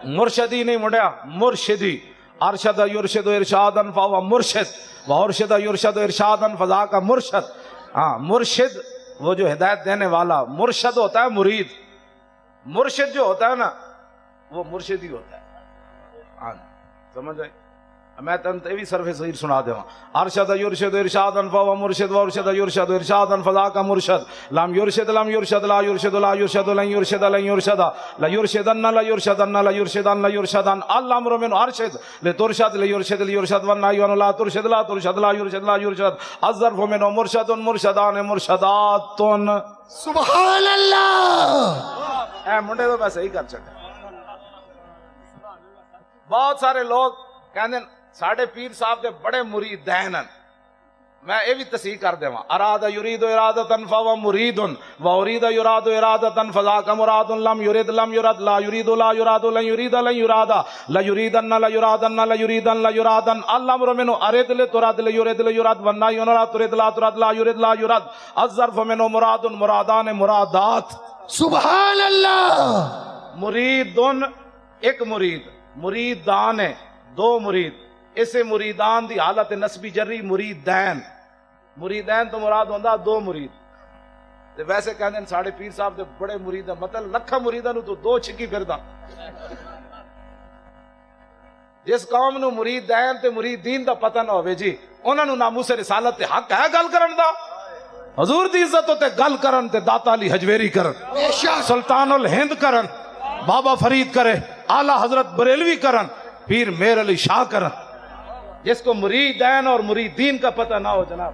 मुर्शदी नहीं मुड़िया, मुर्शिदी। अरशद युरशद इरशादन फहुव मुर्शिद व अरशद युरशद इरशादन फज़ा का मुर्शद। हाँ, मुर्शिद वो जो हिदायत देने वाला, मुर्शद होता है मुरीद, मुर्शिद जो होता है ना वो मुर्शिद ही होता है। हाँ, समझ आए? मैं तन भी सर्वे सही सुना देवा। अरशद युरशद इरशादन फहुव मुर्शिद व अरशद युरशद इरशादन फज़ा का मुर्शद। लम युरशद ला युरशद ला युरशद लन युरशद ला युरशदन ला युरशदन अल अम्रु मिन अरशद ले युरशद वन नाह्यु ला तुरशद ला युरशद अज़्ज़रफु मिन मुरशदुन मुरशदान मुरशदातुन। सुभान अल्लाह। ए मुंडे तो वैसे ही कर सकते। बहुत सारे लोग कहते साढ़े पीर साहब के बड़े मुरीदैन हैं। मैं ये भी तस्दीक कर देवा। अरादा युरीदु इरादतन फहुव मुरीदुन व उरीदा युरादु इरादतन फज़ा का मुरादुन। लम युरिद ला युरीदु ला युरादु लन युरीदा ला युरादन अल अम्रु मिन अरिद ले तुरद ले युरद वन नाह्यु ला तुरिद ला युरद अज़्ज़रफु मिन मुरादुन मुरादान मुरादात। सुभान अल्लाह। मुरीदुन एक मुरीद, मुरीदान है दो मुरीद। इसे मुरीदान दी हालत नस्बी जर्री मुरीदैन, मुरीदैन तो मुराद होंदा दो मुरीद। ते वैसे कहंदे साढ़े पीर साहब दे बड़े मुरीद है, मतलब लखा मुरीदां नूं तो दो छिकी फिरदा। जिस कौम नूं मुरीदैन ते मुरीदीन दा पता ना होवे जी, उन्हां नूं नामूसे रिसालत ते हक है गल करन दा। हजूर दी इज्जत ते गल करन ते दाता अली हजवेरी करन, सुल्तानुल हिंद करन, बाबा फरीद करे, आला हजरत बरेलवी करन, पीर मेर अली शाह करन। जिसको मुरीदैन और मुरीदीन का पता ना हो जनाब,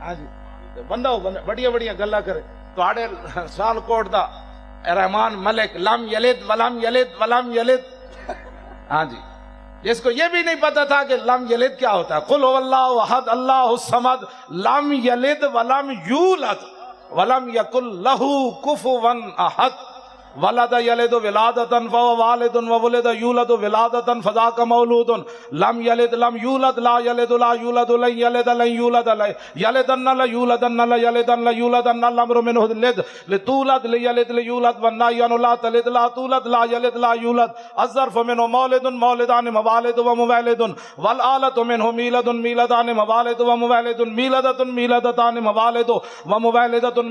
हाँ जी, तो बंदा बड़िया बड़िया गल्ला करे। तुहाडे सालकोट दा रहमान मलिक लम यलिद वलम यलिद। हाँ जी, जिसको ये भी नहीं पता था कि लम यलिद क्या होता है। कुल हुवल्लाहु अहद अल्लाहुस समद लम यलिद वलम यूलद वलम यकुल लहू कुफुवन अहद। वलद यलिद विलादतन फहुव वालिदुन व वुलिद यूलद विलादतन फज़ा का मौलूदुन। लम यलिद लम यूलद ला यूलद लन यलिद यलिदन ला यूलदन अल अम्रु मिनहु लिद लितूलद लियूलद वन नाह्यु ला तलिद ला तूलद ला यूलद अज़्ज़रफु मिनहु मौलिदुन मौलिदान मवालिद व मुवालिदुन वल आलतु मिनहु मीलदुन मीलदान मवालिद व मुवालिदुन मीलदतुन मीलदतान मवालिद व मुवालिदतुन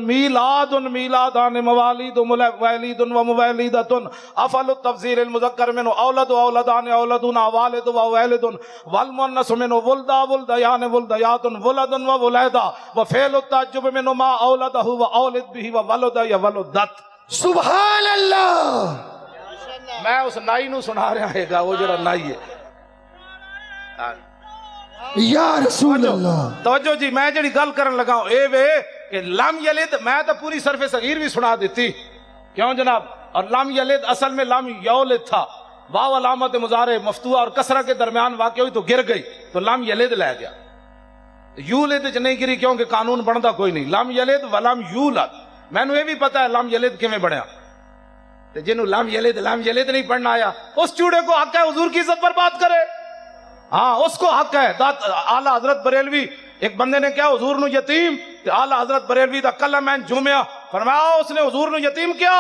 मीलादान मवालिद मुवालिदुन व मुवालिदतुन अफलु तफसीर मुज़क्कर मिन औलद औलदान औलदुन वालिद व वालिदुन वल मुन्नस मिन वुलदा वुलदयान वुलदयातुन वुलदुन व वुलैदा व फ़ेलु तअज्जुब मिन मा औलदहु व औलिद बिही व वलद या वलदत। सुभान अल्लाह। मैं उस नाई नु सुना रहा हैगा, वो जरा नाई है। या रसूल अल्लाह। तवज्जो जी, मैं जड़ी गल करन लगा ए वे कि लम यलिद, मैं तो पूरी सरफ़े सगीर भी सुना देती, क्यों जनाब। और लम यलिद असल में लम यौलिद था। वाव अलामत मुजारे मफ्तूहा और कसरा के दरमियान वाक़या हुई तो गिर गई, तो लम यलिद लै गया। यूलिद च नहीं गिरी क्योंकि कानून बनता कोई नहीं। लम यलिद वलम यूलद। मैनू ये भी पता है लम यलिद किवें बनया। ते जिन्हों लम यलिद नहीं पढ़ना आया, उस चूड़े को हक है हुजूर की इज्जत पर बात करे। हाँ, उसको हक है। आला हजरत बरेलवी, एक बंदे ने क्या हुजूर नु यतीम, आला हजरत बरेलवी दा कलम मैन झूमिया, फरमाया उसने हुजूर नु यतीम किया।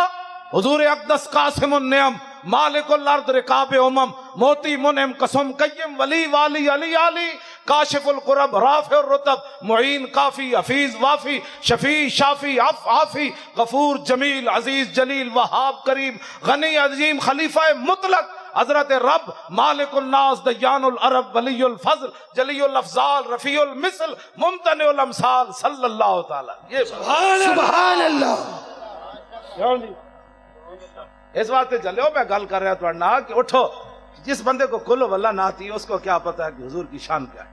हुजूर अक़दस कासिमुन नियम मालिकुल अर्द रिकाब उमम मोती मुनम कसम कय्यम वली वाली अली आली काशिफुल कुरब राफिउर रुतब मुईन काफी हफीज वाफी शफी शाफी आफी गफूर जमील अजीज जलील वहाब करीम गनी अजीम खलीफा मुतलक हजरत रब मालिकुल नास दयानुल अरब वलीउल फज़ल जलीउल अफजाल रफीउल मिसल मुमतनिउल अमसाल सल्लल्लाहु तआला। ये सुभान अल्लाह। क्यों जी, इस वास्ते चलो मैं गल कर रहा था कि उठो, जिस बंदे को कुल वल्ला ना आती उसको क्या पता है कि हुजूर की शान क्या है।